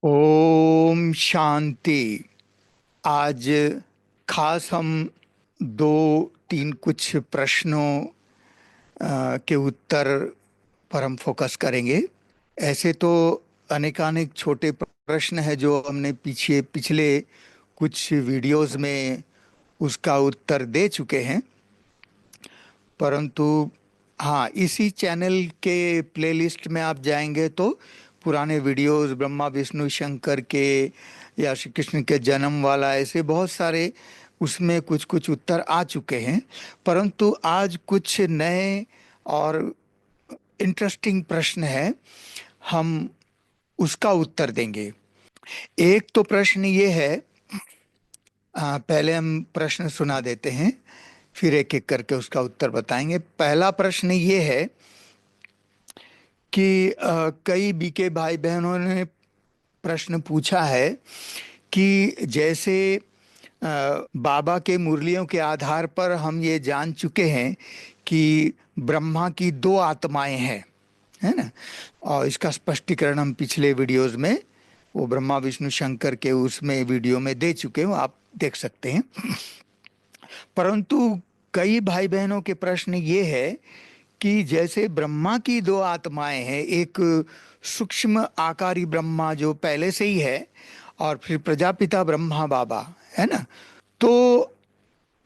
ओम शांति। आज खास हम दो तीन कुछ प्रश्नों के उत्तर पर हम फोकस करेंगे। ऐसे तो अनेकानेक छोटे प्रश्न है जो हमने पीछे पिछले कुछ वीडियोस में उसका उत्तर दे चुके हैं, परंतु हाँ, इसी चैनल के प्लेलिस्ट में आप जाएंगे तो पुराने वीडियोस ब्रह्मा विष्णु शंकर के या श्री कृष्ण के जन्म वाला ऐसे बहुत सारे उसमें कुछ कुछ उत्तर आ चुके हैं। परंतु आज कुछ नए और इंटरेस्टिंग प्रश्न है, हम उसका उत्तर देंगे। एक तो प्रश्न ये है, पहले हम प्रश्न सुना देते हैं, फिर एक एक करके उसका उत्तर बताएंगे। पहला प्रश्न ये है कि कई बीके भाई बहनों ने प्रश्न पूछा है कि जैसे बाबा के मुरलियों के आधार पर हम ये जान चुके हैं कि ब्रह्मा की दो आत्माएं हैं, है ना। और इसका स्पष्टीकरण हम पिछले वीडियोस में वो ब्रह्मा विष्णु शंकर के उसमें वीडियो में दे चुके हैं, वो आप देख सकते हैं। परंतु कई भाई बहनों के प्रश्न ये है कि जैसे ब्रह्मा की दो आत्माएं हैं, एक सूक्ष्म आकारी ब्रह्मा जो पहले से ही है, और फिर प्रजापिता ब्रह्मा बाबा, है ना। तो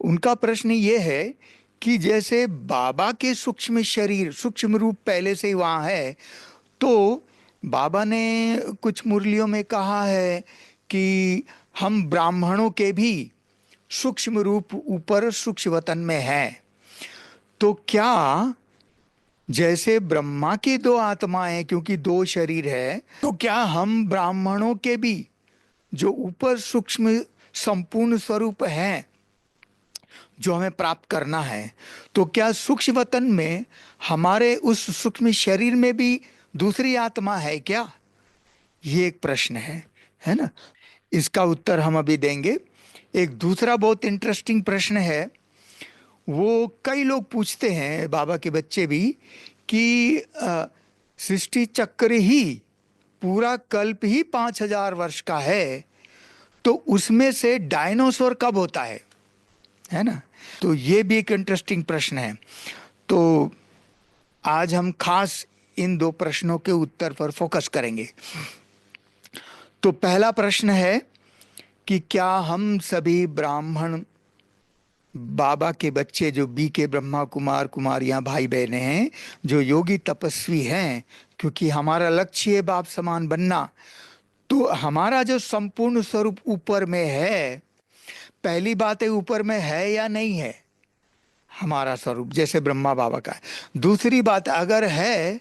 उनका प्रश्न ये है कि जैसे बाबा के सूक्ष्म शरीर सूक्ष्म रूप पहले से ही वहां है, तो बाबा ने कुछ मुरलियों में कहा है कि हम ब्राह्मणों के भी सूक्ष्म रूप ऊपर सूक्ष्म वतन में है। तो क्या जैसे ब्रह्मा की दो आत्माएं, क्योंकि दो शरीर है, तो क्या हम ब्राह्मणों के भी जो ऊपर सूक्ष्म संपूर्ण स्वरूप है जो हमें प्राप्त करना है, तो क्या सूक्ष्म वतन में हमारे उस सूक्ष्म शरीर में भी दूसरी आत्मा है क्या? ये एक प्रश्न है ना। इसका उत्तर हम अभी देंगे। एक दूसरा बहुत इंटरेस्टिंग प्रश्न है, वो कई लोग पूछते हैं, बाबा के बच्चे भी, कि सृष्टि चक्र ही पूरा कल्प ही 5,000 वर्ष का है, तो उसमें से डायनासोर कब होता है ना। तो ये भी एक इंटरेस्टिंग प्रश्न है। तो आज हम खास इन दो प्रश्नों के उत्तर पर फोकस करेंगे। तो पहला प्रश्न है कि क्या हम सभी ब्राह्मण बाबा के बच्चे जो बी के ब्रह्मा कुमार कुमारियां भाई बहनें हैं, जो योगी तपस्वी हैं, क्योंकि हमारा लक्ष्य है बाप समान बनना, तो हमारा जो संपूर्ण स्वरूप ऊपर में है, पहली बात है ऊपर में है या नहीं है हमारा स्वरूप जैसे ब्रह्मा बाबा का है। दूसरी बात, अगर है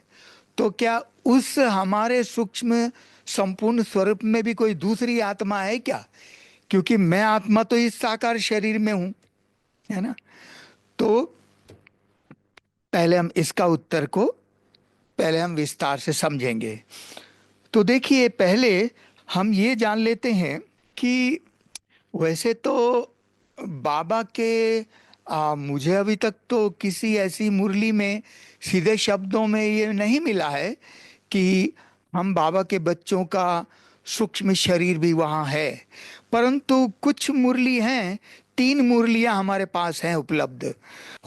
तो क्या उस हमारे सूक्ष्म संपूर्ण स्वरूप में भी कोई दूसरी आत्मा है क्या? क्योंकि मैं आत्मा तो इस साकार शरीर में हूं, है ना। तो पहले हम इसका उत्तर को पहले हम विस्तार से समझेंगे। तो देखिए, पहले हम ये जान लेते हैं कि वैसे तो बाबा के मुझे अभी तक तो किसी ऐसी मुरली में सीधे शब्दों में ये नहीं मिला है कि हम बाबा के बच्चों का सूक्ष्म शरीर भी वहाँ है। परंतु कुछ मुरली हैं, तीन मुरलियां हमारे पास हैं उपलब्ध।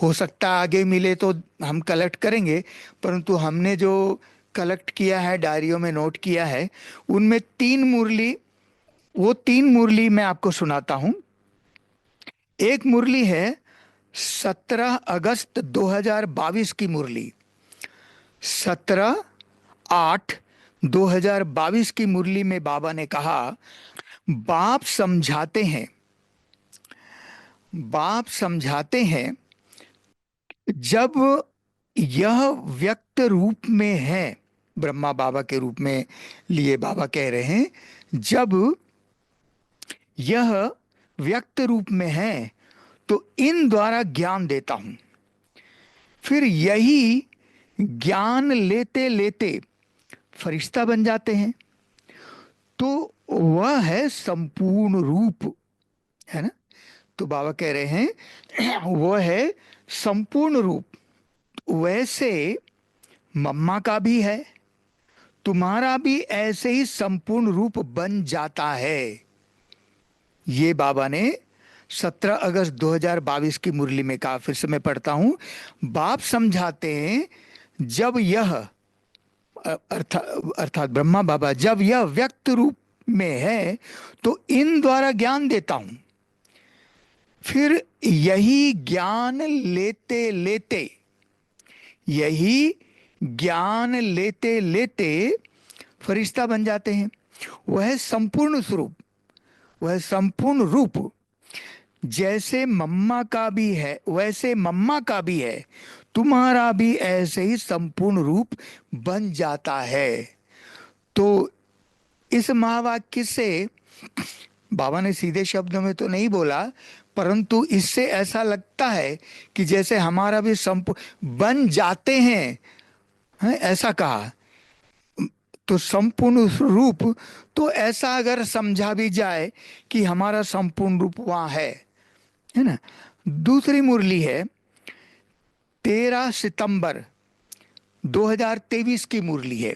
हो सकता है आगे मिले तो हम कलेक्ट करेंगे, परंतु हमने जो कलेक्ट किया है, डायरियों में नोट किया है, उनमें तीन मुरली, वो तीन मुरली मैं आपको सुनाता हूँ। एक मुरली है 17 अगस्त 2022 की मुरली। 17/8/2022 की मुरली में बाबा ने कहा, बाप समझाते हैं, बाप समझाते हैं, जब यह व्यक्त रूप में है, ब्रह्मा बाबा के रूप में लिए बाबा कह रहे हैं, जब यह व्यक्त रूप में है तो इन द्वारा ज्ञान देता हूं। फिर यही ज्ञान लेते लेते फरिश्ता बन जाते हैं। तो वह है संपूर्ण रूप, है ना। तो बाबा कह रहे हैं वह है संपूर्ण रूप। वैसे मम्मा का भी है, तुम्हारा भी ऐसे ही संपूर्ण रूप बन जाता है। ये बाबा ने 17 अगस्त 2022 की मुरली में कहा। फिर से मैं पढ़ता हूं। बाप समझाते हैं, जब यह अर्थात ब्रह्मा बाबा जब यह व्यक्त रूप में है तो इन द्वारा ज्ञान देता हूं। फिर यही ज्ञान लेते लेते फरिश्ता बन जाते हैं। वह संपूर्ण स्वरूप, वह संपूर्ण रूप जैसे मम्मा का भी है वैसे मम्मा का भी है, तुम्हारा भी ऐसे ही संपूर्ण रूप बन जाता है। तो इस महावाक्य से बाबा ने सीधे शब्दों में तो नहीं बोला, परंतु इससे ऐसा लगता है कि जैसे हमारा भी संपूर्ण बन जाते हैं, ऐसा कहा। तो संपूर्ण रूप, तो ऐसा अगर समझा भी जाए कि हमारा संपूर्ण रूप वहां है ना। दूसरी मुरली है 13 सितंबर 2023 की मुरली है।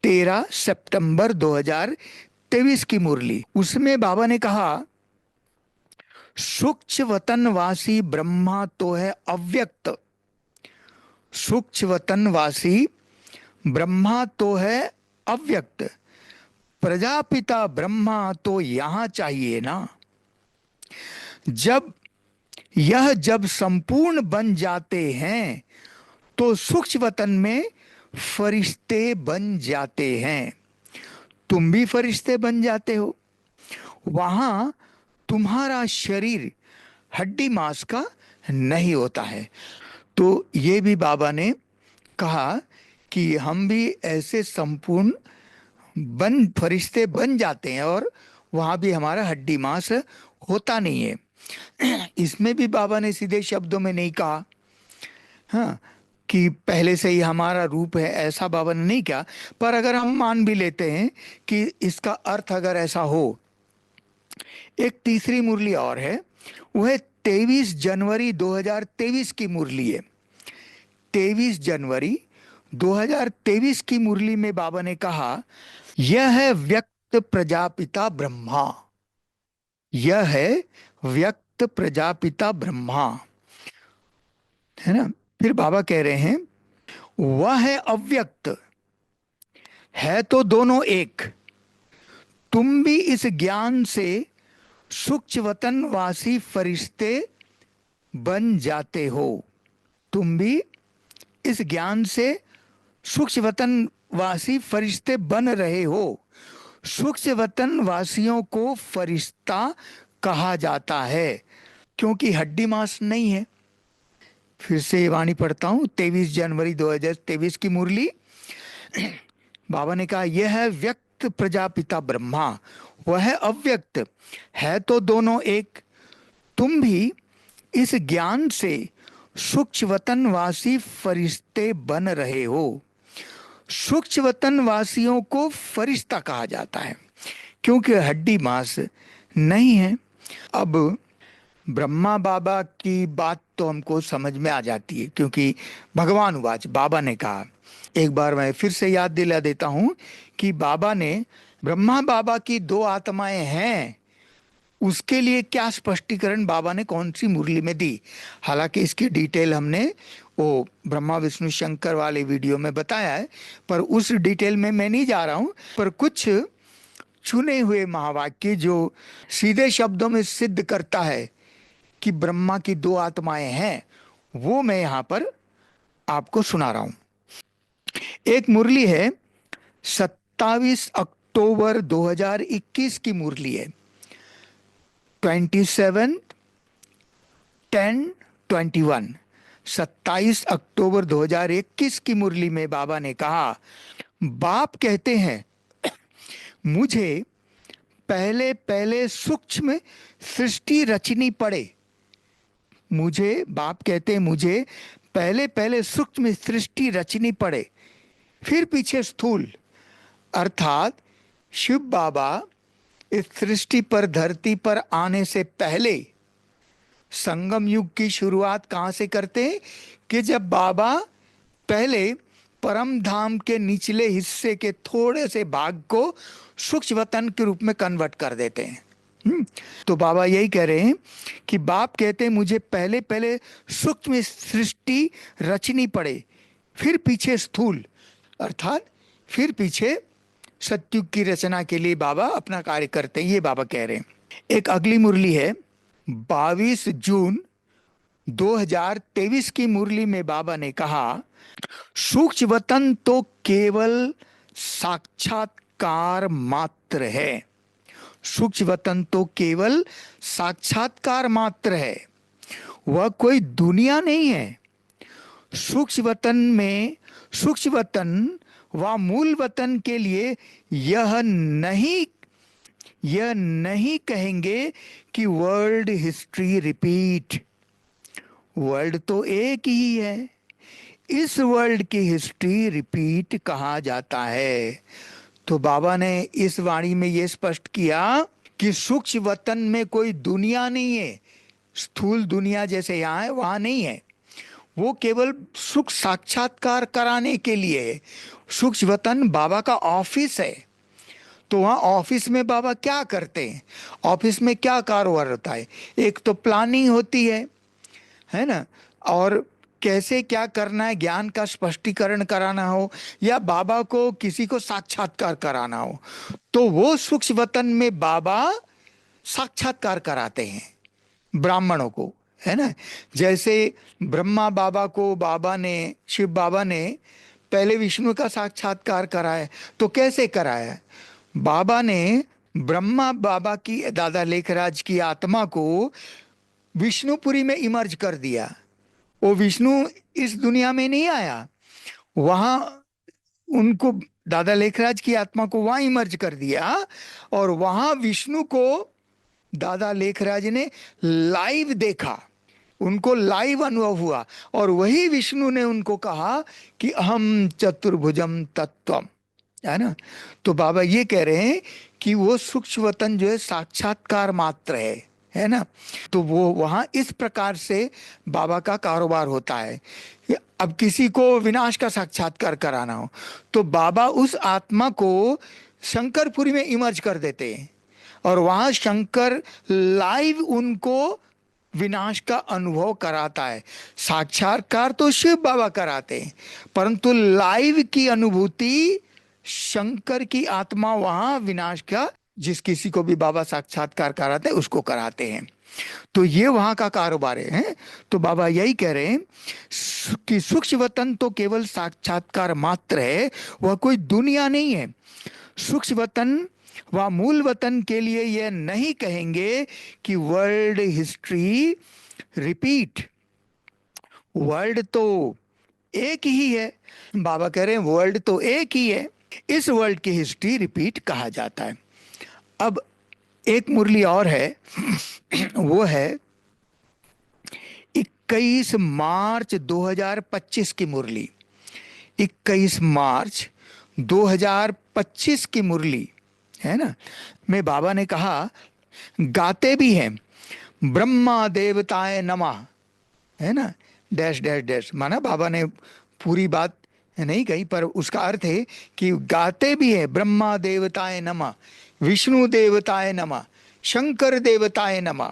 13 सितंबर 2023 की मुरली, उसमें बाबा ने कहा, सूक्ष्म वतनवासी ब्रह्मा तो है अव्यक्त, सूक्ष्म वतनवासी ब्रह्मा तो है अव्यक्त, प्रजापिता ब्रह्मा तो यहां चाहिए ना। जब संपूर्ण बन जाते हैं तो सूक्ष्म वतन में फरिश्ते बन जाते हैं। तुम भी फरिश्ते बन जाते हो। वहां तुम्हारा शरीर हड्डी मांस का नहीं होता है। तो ये भी बाबा ने कहा कि हम भी ऐसे संपूर्ण फरिश्ते बन जाते हैं और वहां भी हमारा हड्डी मांस होता नहीं है। इसमें भी बाबा ने सीधे शब्दों में नहीं कहा, हाँ, कि पहले से ही हमारा रूप है, ऐसा बाबा ने नहीं कहा। पर अगर हम मान भी लेते हैं कि इसका अर्थ अगर ऐसा हो, एक तीसरी मुरली और है, वह 23 जनवरी 2023 की मुरली है। 23 जनवरी 2023 की मुरली में बाबा ने कहा, यह है व्यक्त प्रजापिता ब्रह्मा, यह है व्यक्त प्रजापिता ब्रह्मा, है ना। फिर बाबा कह रहे हैं, वह है अव्यक्त, है तो दोनों एक। तुम भी इस ज्ञान से सूक्ष्म वतनवासी फरिश्ते बन जाते हो। तुम भी इस ज्ञान से सूक्ष्म वतनवासी फरिश्ते बन रहे हो। सूक्ष्म वतन वासियों को फरिश्ता कहा जाता है क्योंकि हड्डी मांस नहीं है। फिर से ये वाणी पढ़ता हूं, 23 जनवरी 2023 की मुरली। बाबा ने कहा, यह है व्यक्त प्रजापिता ब्रह्मा, वह है अव्यक्त, है तो दोनों एक। तुम भी इस ज्ञान से सूक्ष्म वतनवासी फरिश्ते बन रहे हो। सूक्ष्म वतनवासियों को फरिश्ता कहा जाता है क्योंकि हड्डी मांस नहीं है। अब ब्रह्मा बाबा की बात तो हमको समझ में आ जाती है क्योंकि भगवान उवाच, बाबा ने कहा। एक बार मैं फिर से याद दिला देता हूं कि बाबा ने ब्रह्मा बाबा की दो आत्माएं हैं, उसके लिए क्या स्पष्टीकरण बाबा ने कौन सी मुरली में दी। हालांकि इसकी डिटेल हमने वो ब्रह्मा विष्णु शंकर वाले वीडियो में बताया है, पर उस डिटेल में मैं नहीं जा रहा हूं। पर कुछ चुने हुए महावाक्य जो सीधे शब्दों में सिद्ध करता है कि ब्रह्मा की दो आत्माएं हैं, वो मैं यहां पर आपको सुना रहा हूं। एक मुरली है 27 अक्टूबर 2021 की मुरली है, 27/10/21। 27 अक्टूबर 2021 की मुरली में बाबा ने कहा, बाप कहते हैं, मुझे पहले पहले सूक्ष्म सृष्टि रचनी पड़े। बाप कहते हैं, मुझे पहले पहले सूक्ष्म सृष्टि रचनी पड़े, फिर पीछे स्थूल। अर्थात शिव बाबा इस सृष्टि पर, धरती पर आने से पहले संगम युग की शुरुआत कहां से करते हैं कि जब बाबा पहले परम धाम के निचले हिस्से के थोड़े से भाग को सूक्ष्म वतन के रूप में कन्वर्ट कर देते हैं। तो बाबा यही कह रहे हैं कि बाप कहते हैं मुझे पहले पहले सूक्ष्म सृष्टि रचनी पड़े, फिर पीछे स्थूल, अर्थात फिर पीछे सत्युग की रचना के लिए बाबा अपना कार्य करते हैं, ये बाबा कह रहे हैं। एक अगली मुरली है 22 जून 2023 की मुरली में बाबा ने कहा, सूक्ष्म वतन तो केवल साक्षात्कार मात्र है। सूक्ष्म वतन तो केवल साक्षात्कार मात्र है, वह कोई दुनिया नहीं है। सूक्ष्म वतन में, सूक्ष्म वतन व मूल वतन के लिए यह नहीं कहेंगे कि वर्ल्ड हिस्ट्री रिपीट। वर्ल्ड तो एक ही है, इस वर्ल्ड की हिस्ट्री रिपीट कहा जाता है। तो बाबा ने इस वाणी में यह स्पष्ट किया कि सूक्ष्म वतन में कोई दुनिया नहीं है, स्थूल दुनिया जैसे यहाँ है वहां नहीं है, वो केवल सुख साक्षात्कार कराने के लिए है। सूक्ष्म वतन बाबा का ऑफिस है। तो वहाँ ऑफिस में बाबा क्या करते हैं, ऑफिस में क्या कारोबार होता है? एक तो प्लानिंग होती है ना, और कैसे क्या करना है, ज्ञान का स्पष्टीकरण कराना हो या बाबा को किसी को साक्षात्कार कराना हो, तो वो सूक्ष्म वतन में बाबा साक्षात्कार कराते हैं ब्राह्मणों को, है ना। जैसे ब्रह्मा बाबा को बाबा ने, शिव बाबा ने पहले विष्णु का साक्षात्कार कराया, तो कैसे कराया? बाबा ने ब्रह्मा बाबा की, दादा लेखराज की आत्मा को विष्णुपुरी में इमर्ज कर दिया। वो विष्णु इस दुनिया में नहीं आया, वहां उनको, दादा लेखराज की आत्मा को वहां इमर्ज कर दिया और वहां विष्णु को दादा लेखराज ने लाइव देखा, उनको लाइव अनुभव हुआ, और वही विष्णु ने उनको कहा कि अहम चतुर्भुजम तत्वम, है ना। तो बाबा ये कह रहे हैं कि वो सूक्ष्म वतन जो है साक्षात्कार मात्र है ना। तो वो वहां इस प्रकार से बाबा का कारोबार होता है। अब किसी को विनाश का साक्षात्कार कराना हो तो बाबा उस आत्मा को शंकरपुरी में इमर्ज कर देते हैं और वहां शंकर लाइव उनको विनाश का अनुभव कराता है। साक्षात्कार तो शिव बाबा कराते हैं, परंतु लाइव की अनुभूति शंकर की आत्मा वहां विनाश का, जिस किसी को भी बाबा साक्षात्कार कराते हैं उसको कराते हैं। तो ये वहां का कारोबार है। तो बाबा यही कह रहे हैं कि सूक्ष्म वतन तो केवल साक्षात्कार मात्र है, वह कोई दुनिया नहीं है। सूक्ष्म वतन व मूल वतन के लिए यह नहीं कहेंगे कि वर्ल्ड हिस्ट्री रिपीट। वर्ल्ड तो एक ही है, बाबा कह रहे हैं वर्ल्ड तो एक ही है, इस वर्ल्ड की हिस्ट्री रिपीट कहा जाता है। अब एक मुरली और है, वो है 21 मार्च 2025 की मुरली। 21 मार्च 2025 की मुरली, है ना, में बाबा ने कहा, गाते भी हैं ब्रह्मा देवताए नमः, है ना, डैश डैश डैश, माना बाबा ने पूरी बात नहीं कही पर उसका अर्थ है कि गाते भी है ब्रह्मा देवताए नमः, विष्णु देवताए नमः, शंकर देवताए नमः,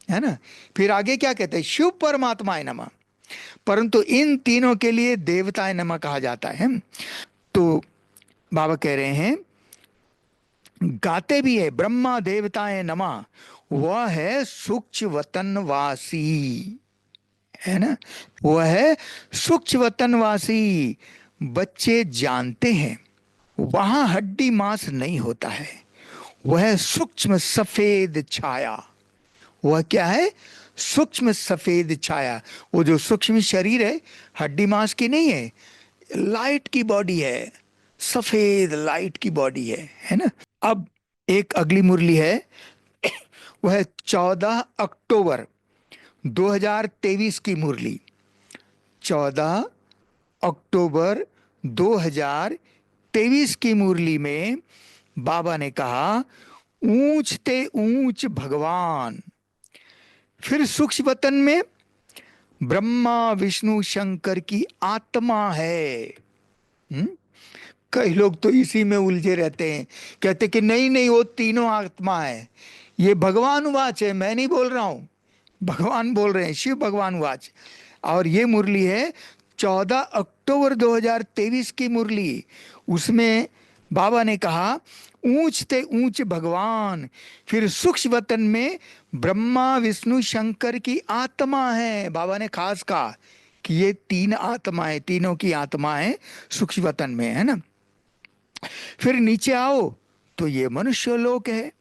है ना। फिर आगे क्या कहते हैं, शिव परमात्माए नमः, परंतु इन तीनों के लिए देवताए नमः कहा जाता है। तो बाबा कह रहे हैं गाते भी है ब्रह्मा देवताए नमः, वह है सूक्ष्म वतनवासी, है ना, वह है सूक्ष्म वतनवासी। बच्चे जानते हैं वहां हड्डी मांस नहीं होता है, वह सूक्ष्म सफेद छाया। वह क्या है? सूक्ष्म सफेद छाया। वो जो सूक्ष्म शरीर है हड्डी मांस की नहीं है, लाइट की बॉडी है, सफेद लाइट की बॉडी है ना। अब एक अगली मुरली है, वह 14 अक्टूबर 2023 की मुरली। 14 अक्टूबर 2023 की मुरली में बाबा ने कहा, ऊंचते ऊंच भगवान। फिर सूक्ष्म वतन में ब्रह्मा विष्णु शंकर की आत्मा है। हम्म कई लोग तो इसी में उलझे रहते हैं, कहते कि नहीं नहीं वो तीनों आत्मा है। ये भगवान वाच है, मैं नहीं बोल रहा हूं, भगवान बोल रहे हैं, शिव भगवान वाच। और ये मुरली है 14 अक्टूबर 2023 की मुरली। उसमें बाबा ने कहा, ऊंच ते ऊंच भगवान, फिर सूक्ष्म वतन में ब्रह्मा विष्णु शंकर की आत्मा है। बाबा ने खास कहा कि ये तीन आत्माएं, तीनों की आत्माएं सूक्ष्म वतन में है ना। फिर नीचे आओ तो ये मनुष्य लोक है।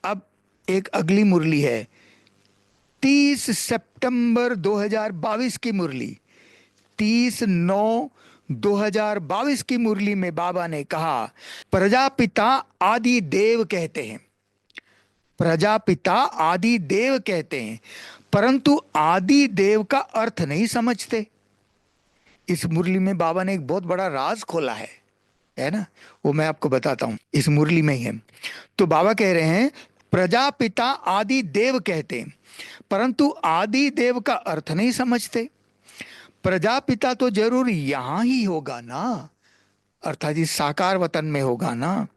अब एक अगली मुरली है 30 सितंबर 2022 की मुरली। 30/9/2022 की मुरली में बाबा ने कहा, प्रजापिता आदि देव कहते हैं, प्रजापिता आदि देव कहते हैं, परंतु आदि देव का अर्थ नहीं समझते। इस मुरली में बाबा ने एक बहुत बड़ा राज खोला है ना। वो मैं आपको बताता हूं, इस मुरली में ही है। तो बाबा कह रहे हैं, प्रजापिता आदि देव कहते हैं, परंतु आदि देव का अर्थ नहीं समझते। प्रजापिता तो जरूर यहां ही होगा ना, अर्थात इस साकार वतन में होगा ना।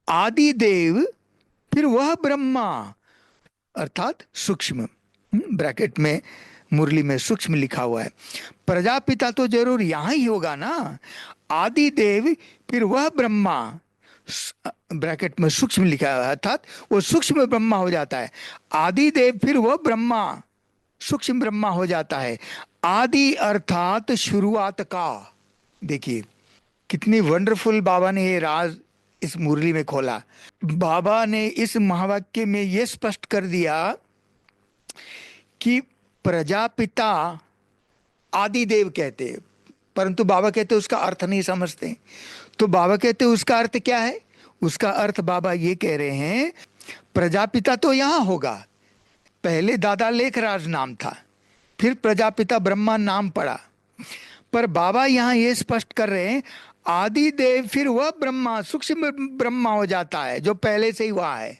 आदि देव फिर वह ब्रह्मा, अर्थात सूक्ष्म, ब्रैकेट में मुरली में सूक्ष्म लिखा हुआ है। प्रजापिता तो जरूर यहां ही होगा ना। आदि देव फिर वह ब्रह्मा, ब्रैकेट में सूक्ष्म लिखा हुआ है, अर्थात वो सूक्ष्म ब्रह्मा हो जाता है। आदि देव फिर वह ब्रह्मा सूक्ष्म ब्रह्मा हो जाता है। आदि अर्थात शुरुआत का। देखिए कितनी वंडरफुल बाबा ने ये राज इस मुरली में खोला। बाबा ने इस महावाक्य में ये स्पष्ट कर दिया कि प्रजापिता आदि देव कहते हैं, परंतु बाबा कहते उसका अर्थ नहीं समझते। तो बाबा कहते उसका अर्थ क्या है? उसका अर्थ बाबा ये कह रहे हैं, प्रजापिता तो यहां होगा, पहले दादा लेखराज नाम था, फिर प्रजापिता ब्रह्मा नाम पड़ा। पर बाबा यहां ये स्पष्ट कर रहे हैं, आदि देव फिर वह ब्रह्मा सूक्ष्म ब्रह्मा हो जाता है जो पहले से ही वहां है।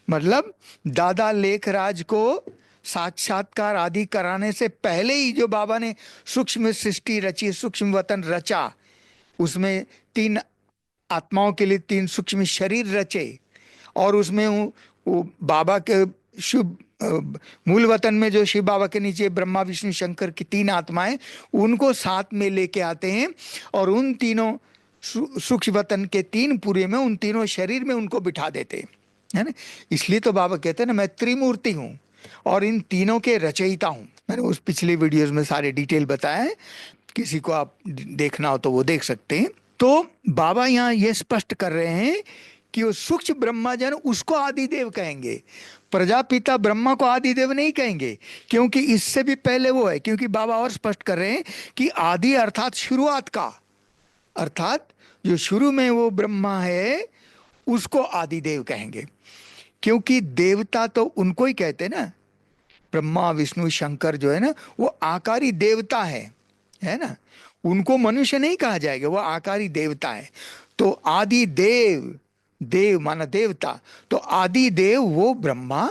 मतलब दादा लेखराज को साक्षात्कार आदि कराने से पहले ही जो बाबा ने सूक्ष्म सृष्टि रची, सूक्ष्म वतन रचा, उसमें तीन आत्माओं के लिए तीन सूक्ष्म शरीर रचे, और उसमें वो बाबा के शुभ मूल वतन में जो शिव बाबा के नीचे ब्रह्मा विष्णु शंकर की तीन आत्माएं, उनको साथ में लेके आते हैं और उन तीनों सूक्ष्म वतन के तीन पूरे में, उन तीनों शरीर में उनको बिठा देते हैं, है ना। इसलिए तो बाबा कहते हैं ना, मैं त्रिमूर्ति हूं और इन तीनों के रचयिता हूं। मैंने उस पिछले वीडियोस में सारे डिटेल बताया है, किसी को आप देखना हो तो वो देख सकते हैं। तो बाबा यहाँ ये स्पष्ट कर रहे हैं कि वो सूक्ष्म ब्रह्माजन उसको आदिदेव कहेंगे, प्रजापिता ब्रह्मा को आदिदेव नहीं कहेंगे, क्योंकि इससे भी पहले वो है। क्योंकि बाबा और स्पष्ट कर रहे हैं कि आदि अर्थात शुरुआत का, अर्थात जो शुरू में वो ब्रह्मा है उसको आदिदेव कहेंगे। क्योंकि देवता तो उनको ही कहते हैं ना, ब्रह्मा विष्णु शंकर जो है ना, वो आकारी देवता है ना। उनको मनुष्य नहीं कहा जाएगा, वो आकारी देवता है। तो आदि देव, देव माना देवता, तो आदि देव वो ब्रह्मा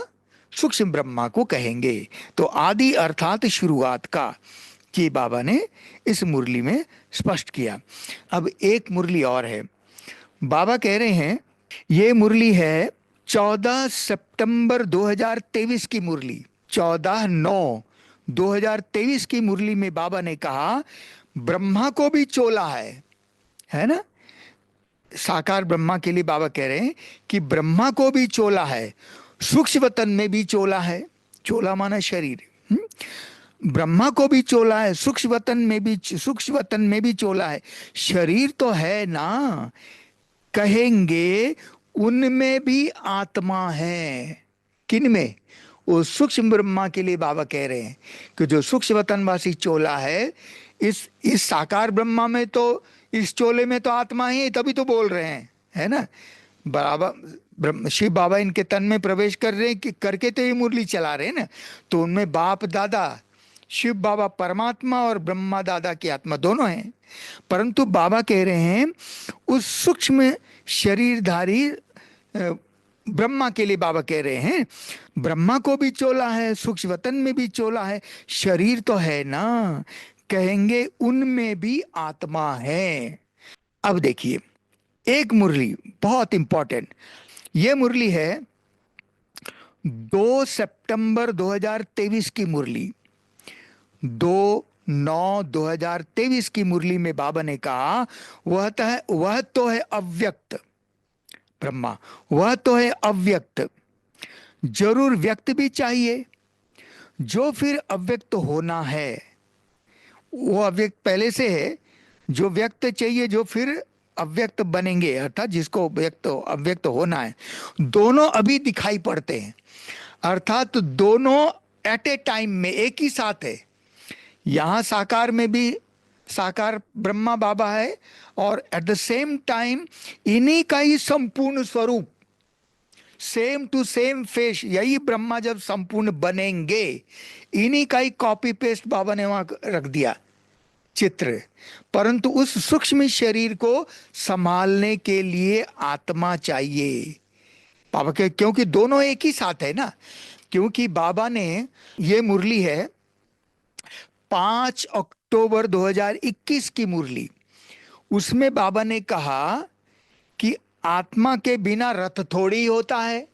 सूक्ष्म ब्रह्मा को कहेंगे। तो आदि अर्थात शुरुआत का, कि बाबा ने इस मुरली में स्पष्ट किया। अब एक मुरली और है, बाबा कह रहे हैं, ये मुरली है 14 सितंबर 2023 की मुरली। 14/9/2023 की मुरली में बाबा ने कहा, ब्रह्मा को भी चोला है ना। साकार ब्रह्मा के लिए बाबा कह रहे हैं कि ब्रह्मा को भी चोला है, सूक्ष्म वतन में भी चोला है, चोला माना शरीर, ब्रह्मा को भी चोला है, सूक्ष्म वतन में भी, सूक्ष्म वतन में भी चोला है, शरीर तो है ना। कहेंगे उनमें भी आत्मा है। किन में? वो सूक्ष्म ब्रह्मा के लिए बाबा कह रहे हैं कि जो सूक्ष्म वतनवासी चोला है, इस साकार ब्रह्मा में तो, इस चोले में तो आत्मा ही है, तभी तो बोल रहे हैं, है ना। बराबर शिव बाबा इनके तन में प्रवेश कर रहे हैं कि करके तो ये मुरली चला रहे हैं ना। तो उनमें बाप दादा शिव बाबा परमात्मा और ब्रह्मा दादा की आत्मा दोनों हैं। परंतु बाबा कह रहे हैं उस सूक्ष्म शरीरधारी ब्रह्मा के लिए बाबा कह रहे हैं, ब्रह्मा को भी चोला है, सूक्ष्म वतन में भी चोला है, शरीर तो है ना। कहेंगे उनमें भी आत्मा है। अब देखिए, एक मुरली बहुत इंपॉर्टेंट, ये मुरली है 2 सितंबर 2023 की मुरली। 2/9/2023 की मुरली में बाबा ने कहा, वह तो है अव्यक्त ब्रह्मा, वह तो है अव्यक्त, जरूर व्यक्त भी चाहिए। जो फिर अव्यक्त होना है, वो अव्यक्त पहले से है, जो व्यक्त चाहिए, जो फिर अव्यक्त बनेंगे, अर्थात जिसको व्यक्त अव्यक्त होना है, दोनों अभी दिखाई पड़ते हैं। अर्थात दोनों एट ए टाइम में एक ही साथ है। यहां साकार में भी साकार ब्रह्मा बाबा है, और एट द सेम टाइम इन्हीं का ही संपूर्ण स्वरूप, सेम टू सेम फेस, यही ब्रह्मा जब संपूर्ण बनेंगे, इन्हीं का ही कॉपी पेस्ट बाबा ने वहां रख दिया चित्र। परंतु उस सूक्ष्म शरीर को संभालने के लिए आत्मा चाहिए बाबा के, क्योंकि दोनों एक ही साथ है ना। क्योंकि बाबा ने, ये मुरली है 5 अक्टूबर 2021 की मुरली, उसमें बाबा ने कहा कि आत्मा के बिना रथ थोड़ी होता है,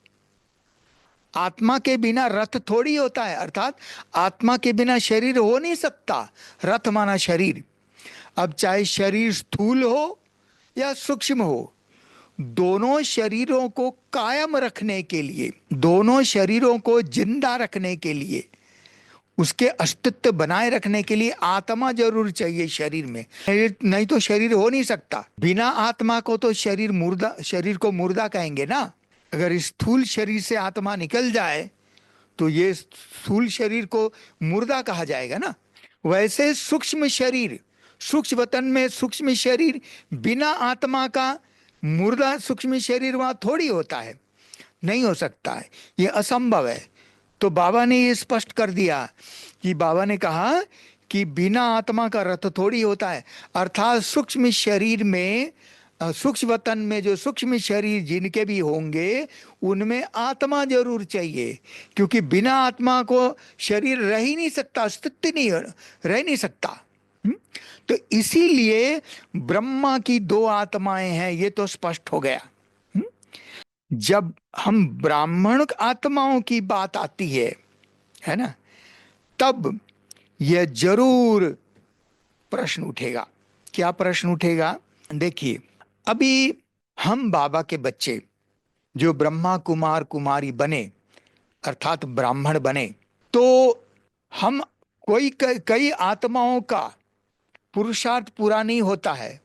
आत्मा के बिना रथ थोड़ी होता है, अर्थात आत्मा के बिना शरीर हो नहीं सकता। रथ माना शरीर। अब चाहे शरीर स्थूल हो या सूक्ष्म हो, दोनों शरीरों को कायम रखने के लिए, दोनों शरीरों को जिंदा रखने के लिए, उसके अस्तित्व बनाए रखने के लिए आत्मा जरूर चाहिए शरीर में। नहीं तो शरीर हो नहीं सकता। बिना आत्मा को तो शरीर मुर्दा, शरीर को मुर्दा कहेंगे ना। अगर स्थूल शरीर से आत्मा निकल जाए तो ये स्थूल शरीर को मुर्दा कहा जाएगा ना। वैसे सूक्ष्म शरीर, सूक्ष्म वतन में सूक्ष्म शरीर, बिना आत्मा का मुर्दा सूक्ष्म शरीर वहां थोड़ी होता है, नहीं हो सकता है, ये असंभव है। तो बाबा ने ये स्पष्ट कर दिया कि बाबा ने कहा कि बिना आत्मा का रथ थोड़ी होता है। अर्थात सूक्ष्म शरीर में, सूक्ष्म वतन में जो सूक्ष्म शरीर जिनके भी होंगे, उनमें आत्मा जरूर चाहिए, क्योंकि बिना आत्मा को शरीर रह ही नहीं सकता, अस्तित्व नहीं रह नहीं सकता। तो इसीलिए ब्रह्मा की 2 आत्माएं हैं, ये तो स्पष्ट हो गया। जब हम ब्राह्मण आत्माओं की बात आती है ना, तब यह जरूर प्रश्न उठेगा। क्या प्रश्न उठेगा? देखिए, अभी हम बाबा के बच्चे जो ब्रह्मा कुमार कुमारी बने, अर्थात ब्राह्मण बने, तो हम कई आत्माओं का पुरुषार्थ पूरा नहीं होता है,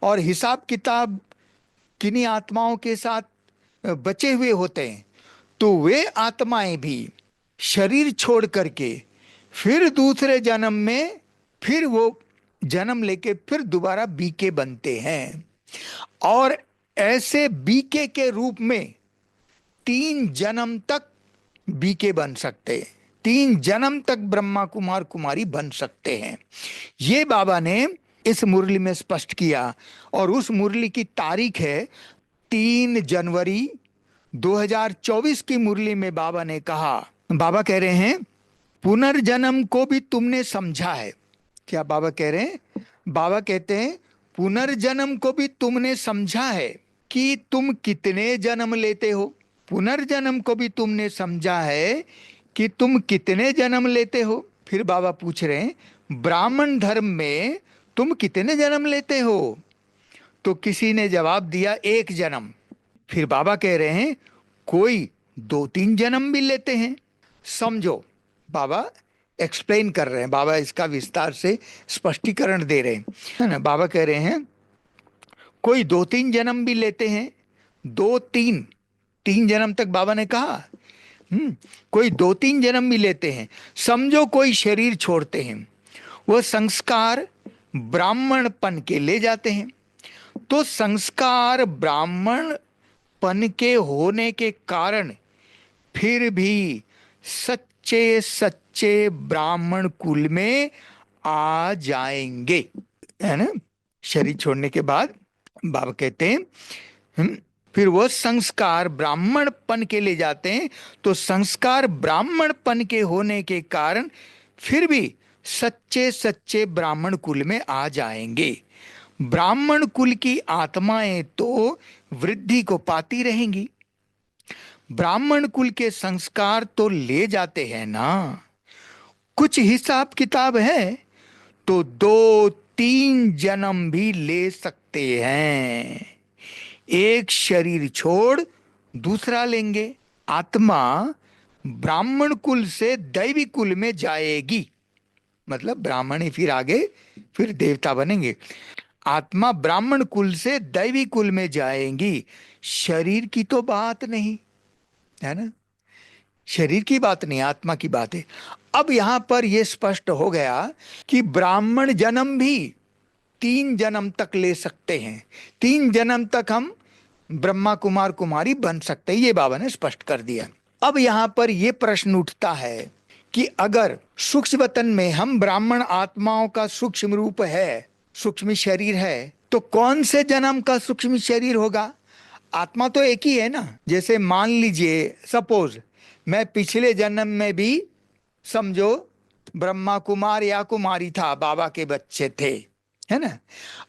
और हिसाब किताब किन्हीं आत्माओं के साथ बचे हुए होते हैं। तो वे आत्माएं भी शरीर छोड़ करके फिर दूसरे जन्म में, फिर वो जन्म लेके फिर दोबारा बीके बनते हैं, और ऐसे बीके के रूप में 3 जन्म तक बीके बन सकते हैं, 3 जन्म तक ब्रह्मा कुमार कुमारी बन सकते हैं। ये बाबा ने इस मुरली में स्पष्ट किया, और उस मुरली की तारीख है 3 जनवरी 2024 की मुरली में बाबा ने कहा, बाबा कह रहे हैं, पुनर्जन्म को भी तुमने समझा है। क्या बाबा कह रहे हैं? बाबा कहते हैं पुनर्जन्म को भी तुमने समझा है कि तुम कितने जन्म लेते हो। पुनर्जन्म को भी तुमने समझा है कि तुम कितने जन्म लेते हो। फिर बाबा पूछ रहे हैं, ब्राह्मण धर्म में तुम कितने जन्म लेते हो? तो किसी ने जवाब दिया 1 जन्म। फिर बाबा कह रहे हैं कोई 2-3 जन्म भी लेते हैं। समझो, बाबा एक्सप्लेन कर रहे हैं, बाबा इसका विस्तार से स्पष्टीकरण दे रहे हैं, है ना। बाबा कह रहे हैं कोई 2-3 जन्म भी लेते हैं, 2-3 जन्म तक बाबा ने कहा। कोई 2-3 जन्म भी लेते हैं। समझो कोई शरीर छोड़ते हैं, वह संस्कार ब्राह्मणपन के ले जाते हैं। तो संस्कार ब्राह्मणपन के होने के कारण फिर भी सच्चे सच्चे ब्राह्मण कुल में आ जाएंगे, है ना। शरीर छोड़ने के बाद बाबा कहते हैं फिर वो संस्कार ब्राह्मणपन के ले जाते हैं। तो संस्कार ब्राह्मणपन के होने के कारण फिर भी सच्चे सच्चे ब्राह्मण कुल में आ जाएंगे। ब्राह्मण कुल की आत्माएं तो वृद्धि को पाती रहेंगी। ब्राह्मण कुल के संस्कार तो ले जाते हैं ना। कुछ हिसाब किताब है तो 2-3 जन्म भी ले सकते हैं। एक शरीर छोड़ दूसरा लेंगे। आत्मा ब्राह्मण कुल से दैवी कुल में जाएगी, मतलब ब्राह्मण ही फिर आगे फिर देवता बनेंगे। आत्मा ब्राह्मण कुल से दैवी कुल में जाएंगी। शरीर की तो बात नहीं है ना, शरीर की बात नहीं, आत्मा की बात है। अब यहां पर यह स्पष्ट हो गया कि ब्राह्मण जन्म भी 3 जन्म तक ले सकते हैं। 3 जन्म तक हम ब्रह्मा कुमार कुमारी बन सकते हैं, ये बाबा ने स्पष्ट कर दिया। अब यहां पर यह प्रश्न उठता है कि अगर सूक्ष्म वतन में हम ब्राह्मण आत्माओं का सूक्ष्म रूप है, सूक्ष्म शरीर है, तो कौन से जन्म का सूक्ष्म शरीर होगा? आत्मा तो एक ही है ना। जैसे मान लीजिए सपोज मैं पिछले जन्म में भी समझो ब्रह्मा कुमार या कुमारी था, बाबा के बच्चे थे, है ना।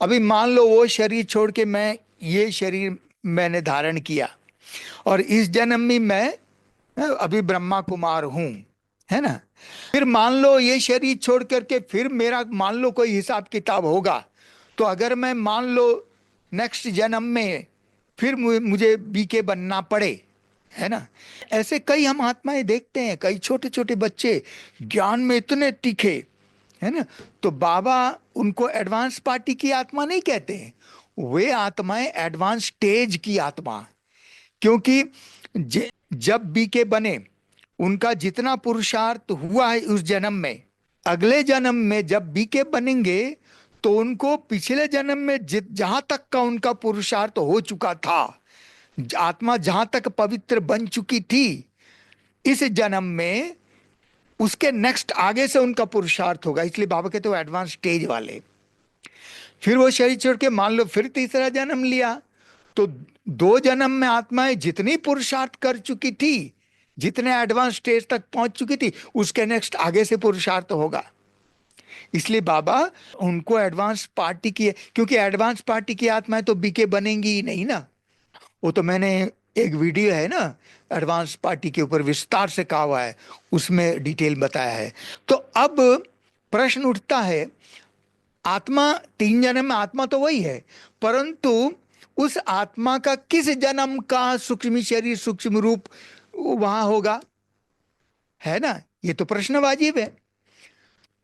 अभी मान लो वो शरीर छोड़ के मैं ये शरीर मैंने धारण किया और इस जन्म में मैं अभी ब्रह्मा कुमार हूं, है ना। फिर मान लो ये शरीर छोड़ करके फिर मेरा मान लो कोई हिसाब किताब होगा, तो अगर मैं मान लो नेक्स्ट जन्म में फिर मुझे बीके बनना पड़े, है ना। ऐसे कई हम आत्माएं देखते हैं, कई छोटे छोटे बच्चे ज्ञान में इतने तीखे, है ना। तो बाबा उनको एडवांस पार्टी की आत्मा नहीं कहते हैं, वे आत्माएं एडवांस स्टेज की आत्मा। क्योंकि जब बीके बने उनका जितना पुरुषार्थ हुआ है उस जन्म में, अगले जन्म में जब बीके बनेंगे तो उनको पिछले जन्म में जहां तक का उनका पुरुषार्थ हो चुका था, आत्मा जहां तक पवित्र बन चुकी थी, इस जन्म में उसके नेक्स्ट आगे से उनका पुरुषार्थ होगा। इसलिए बाबा कहते हो एडवांस स्टेज वाले। फिर वो शरीर छोड़ के मान लो फिर तीसरा जन्म लिया, तो 2 जन्म में आत्माएं जितनी पुरुषार्थ कर चुकी थी, जितने एडवांस स्टेज तक पहुंच चुकी थी, उसके नेक्स्ट आगे से पुरुषार्थ होगा। इसलिए बाबा उनको एडवांस पार्टी की, क्योंकि एडवांस पार्टी की आत्माएं तो बीके बनेंगी ही नहीं ना। वो तो मैंने एक वीडियो है ना एडवांस पार्टी के ऊपर विस्तार से कहा हुआ है, उसमें डिटेल बताया है। तो अब प्रश्न उठता है, आत्मा 3 जन्म में आत्मा तो वही है, परंतु उस आत्मा का किस जन्म का सूक्ष्म शरीर सूक्ष्म रूप वहां होगा, है ना। ये तो प्रश्न वाजिब है।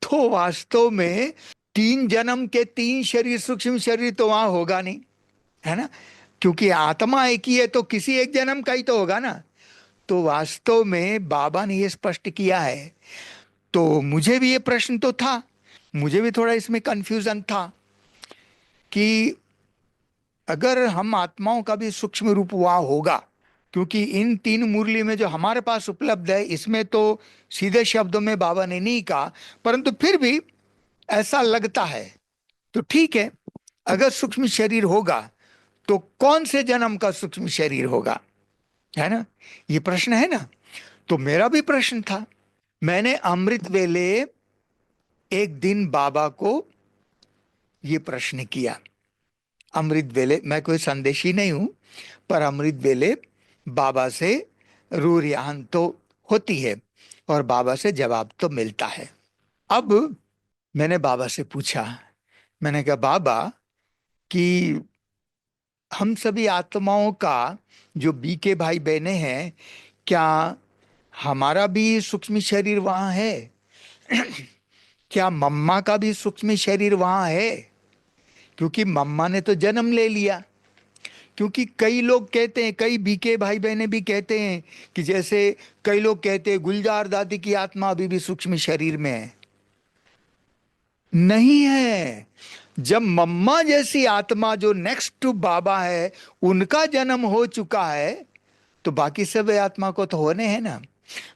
तो वास्तव में 3 जन्म के 3 शरीर सूक्ष्म शरीर तो वहां होगा नहीं, है ना। क्योंकि आत्मा एक ही है तो किसी एक जन्म का ही तो होगा ना। तो वास्तव में बाबा ने ये स्पष्ट किया है। तो मुझे भी ये प्रश्न तो था, मुझे भी थोड़ा इसमें कंफ्यूजन था कि अगर हम आत्माओं का भी सूक्ष्म रूप वहां होगा, क्योंकि इन 3 मुरली में जो हमारे पास उपलब्ध है इसमें तो सीधे शब्दों में बाबा ने नहीं कहा, परंतु फिर भी ऐसा लगता है। तो ठीक है, अगर सूक्ष्म शरीर होगा तो कौन से जन्म का सूक्ष्म शरीर होगा, है ना। ये प्रश्न है ना। तो मेरा भी प्रश्न था। मैंने अमृत वेले एक दिन बाबा को ये प्रश्न किया। अमृत वेले मैं कोई संदेशी नहीं हूं, पर अमृत वेले बाबा से रूरियान तो होती है और बाबा से जवाब तो मिलता है। अब मैंने बाबा से पूछा, मैंने कहा बाबा कि हम सभी आत्माओं का जो बीके भाई बहने हैं, क्या हमारा भी सूक्ष्म शरीर वहां है? क्या मम्मा का भी सूक्ष्म शरीर वहां है? क्योंकि मम्मा ने तो जन्म ले लिया। क्योंकि कई लोग कहते हैं, कई बीके भाई बहने भी कहते हैं कि जैसे कई लोग कहते हैं गुलजार दादी की आत्मा अभी भी सूक्ष्म शरीर में है। नहीं है। जब मम्मा जैसी आत्मा जो नेक्स्ट टू बाबा है उनका जन्म हो चुका है, तो बाकी सब आत्मा को तो होने हैं ना।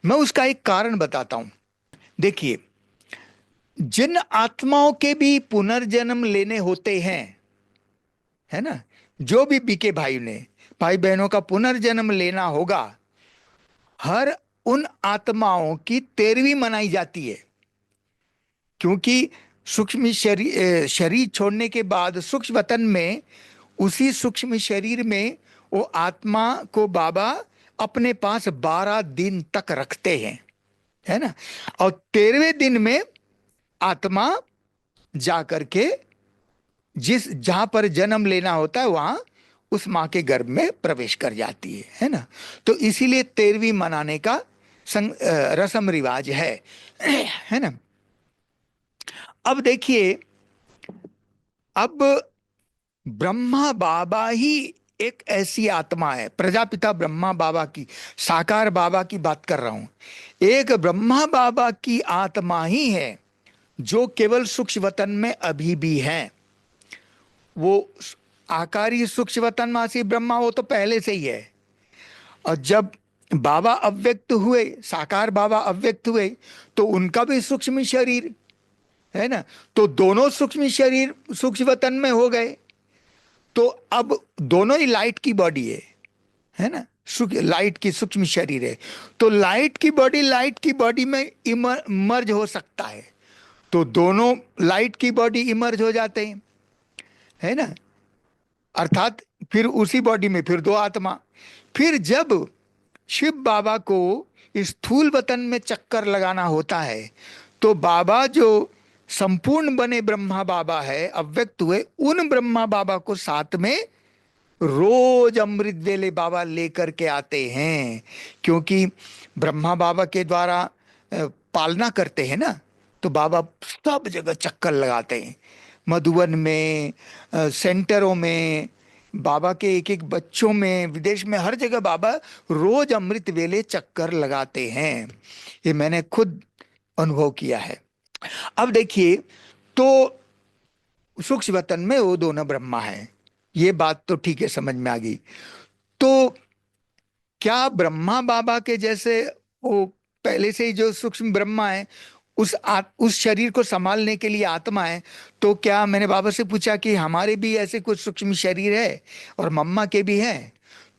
मैं उसका एक कारण बताता हूं। देखिए, जिन आत्माओं के भी पुनर्जन्म लेने होते हैं, है ना, जो भी बीके भाई ने भाई बहनों का पुनर्जन्म लेना होगा, हर उन आत्माओं की 13वीं मनाई जाती है। क्योंकि सूक्ष्म शरीर छोड़ने के बाद सूक्ष्म वतन में, उसी सूक्ष्म शरीर में वो आत्मा को बाबा अपने पास 12 दिन तक रखते हैं, है ना। और 13वें दिन में आत्मा जा करके जिस जहां पर जन्म लेना होता है वहां उस माँ के गर्भ में प्रवेश कर जाती है ना। तो इसीलिए 13वीं मनाने का रस्म रिवाज है ना। अब देखिए, अब ब्रह्मा बाबा ही एक ऐसी आत्मा है, प्रजापिता ब्रह्मा बाबा की, साकार बाबा की बात कर रहा हूं। एक ब्रह्मा बाबा की आत्मा ही है जो केवल सूक्ष्म वतन में अभी भी है। वो आकारी सूक्ष्म वतनवासी ब्रह्मा वो तो पहले से ही है। और जब बाबा अव्यक्त हुए, साकार बाबा अव्यक्त हुए, तो उनका भी सूक्ष्म शरीर है ना। तो दोनों सूक्ष्म शरीर सूक्ष्म वतन में हो गए। तो अब दोनों ही लाइट की बॉडी है ना। लाइट की सूक्ष्म शरीर है। तो लाइट की बॉडी में मर्ज हो सकता है। तो दोनों लाइट की बॉडी इमर्ज हो जाते हैं, है ना। अर्थात फिर उसी बॉडी में फिर दो आत्मा। फिर जब शिव बाबा को स्थूल वतन में चक्कर लगाना होता है, तो बाबा जो संपूर्ण बने ब्रह्मा बाबा है, अव्यक्त हुए, उन ब्रह्मा बाबा को साथ में रोज अमृत वेले बाबा लेकर के आते हैं। क्योंकि ब्रह्मा बाबा के द्वारा पालना करते हैं ना, तो बाबा सब जगह चक्कर लगाते हैं। मधुबन में, सेंटरों में, बाबा के एक एक बच्चों में, विदेश में, हर जगह बाबा रोज अमृत वेले चक्कर लगाते हैं। ये मैंने खुद अनुभव किया है। अब देखिए, तो सूक्ष्म वतन में वो दोनों ब्रह्मा है, ये बात तो ठीक है, समझ में आ गई। तो क्या ब्रह्मा बाबा के जैसे वो पहले से ही जो सूक्ष्म ब्रह्मा है, उस शरीर को संभालने के लिए आत्मा है, तो क्या, मैंने बाबा से पूछा कि हमारे भी ऐसे कुछ सूक्ष्म शरीर है और मम्मा के भी हैं।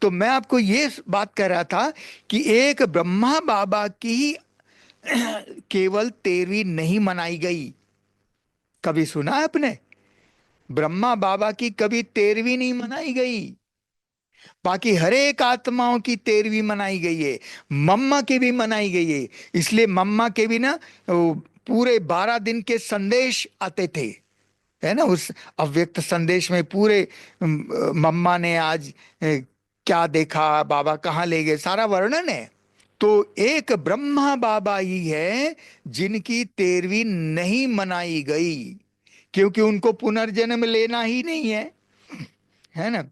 तो मैं आपको ये बात कर रहा था कि एक ब्रह्मा बाबा की ही केवल 13वीं नहीं मनाई गई। कभी सुना है आपने? ब्रह्मा बाबा की कभी 13वीं नहीं मनाई गई। बाकी हर एक आत्माओं की 13वीं मनाई गई है। मम्मा की भी मनाई गई है। इसलिए मम्मा के भी ना वो पूरे 12 दिन के संदेश आते थे, है ना। उस अव्यक्त संदेश में पूरे मम्मा ने आज क्या देखा, बाबा कहाँ ले गए, सारा वर्णन है। तो एक ब्रह्मा बाबा ही है जिनकी 13वीं नहीं मनाई गई, क्योंकि उनको पुनर्जन्म लेना ही नहीं है ना।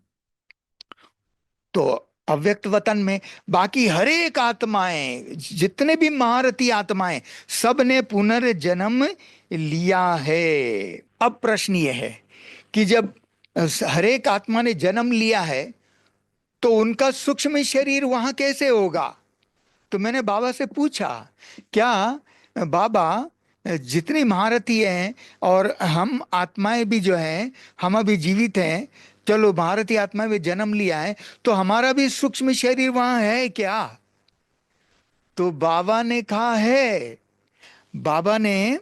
तो अव्यक्त वतन में बाकी हर एक आत्माएं, जितने भी महारथी आत्माएं, सब ने पुनर्जन्म लिया है। अब प्रश्न यह है कि जब हर एक आत्मा ने जन्म लिया है, तो उनका सूक्ष्म शरीर वहां कैसे होगा? तो मैंने बाबा से पूछा, क्या बाबा, जितनी महारथी हैं और हम आत्माएं भी जो हैं, हम अभी जीवित हैं, चलो भारतीय आत्मा में जन्म लिया है, तो हमारा भी सूक्ष्म शरीर वहां है क्या? तो बाबा ने कहा है। बाबा ने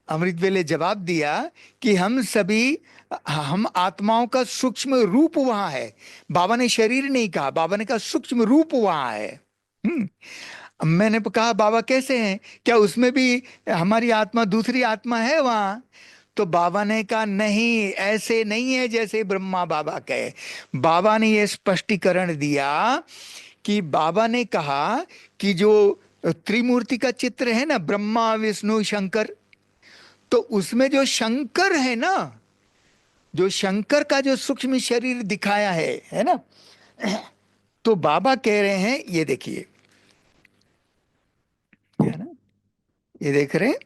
अमृत वेले जवाब दिया कि हम आत्माओं का सूक्ष्म रूप वहां है। बाबा ने शरीर नहीं कहा, बाबा ने कहा सूक्ष्म रूप वहां है। मैंने कहा बाबा कैसे हैं, क्या उसमें भी हमारी आत्मा, दूसरी आत्मा है वहां? तो बाबा ने कहा नहीं, ऐसे नहीं है जैसे ब्रह्मा बाबा कहे। बाबा ने यह स्पष्टीकरण दिया कि बाबा ने कहा कि जो त्रिमूर्ति का चित्र है ना, ब्रह्मा विष्णु शंकर, तो उसमें जो शंकर है ना, जो शंकर का जो सूक्ष्म शरीर दिखाया है ना, तो बाबा कह रहे हैं, ये देखिए, है ना, ये देख रहे हैं,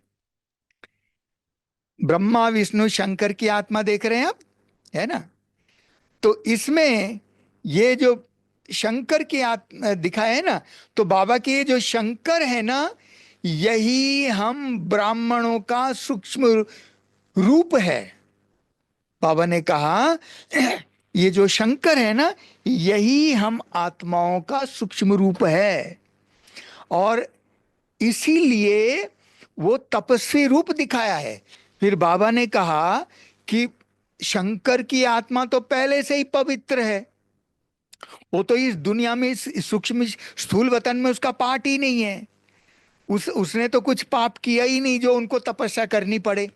ब्रह्मा विष्णु शंकर की आत्मा देख रहे हैं आप, है ना। तो इसमें ये जो शंकर की आत्मा दिखाया है ना, तो बाबा के ये जो शंकर है ना, यही हम ब्राह्मणों का सूक्ष्म रूप है। बाबा ने कहा ये जो शंकर है ना, यही हम आत्माओं का सूक्ष्म रूप है। और इसीलिए वो तपस्वी रूप दिखाया है। फिर बाबा ने कहा कि शंकर की आत्मा तो पहले से ही पवित्र है, वो तो इस दुनिया में, इस सूक्ष्म स्थूल वतन में उसका पार्ट ही नहीं है। उसने तो कुछ पाप किया ही नहीं जो उनको तपस्या करनी पड़े।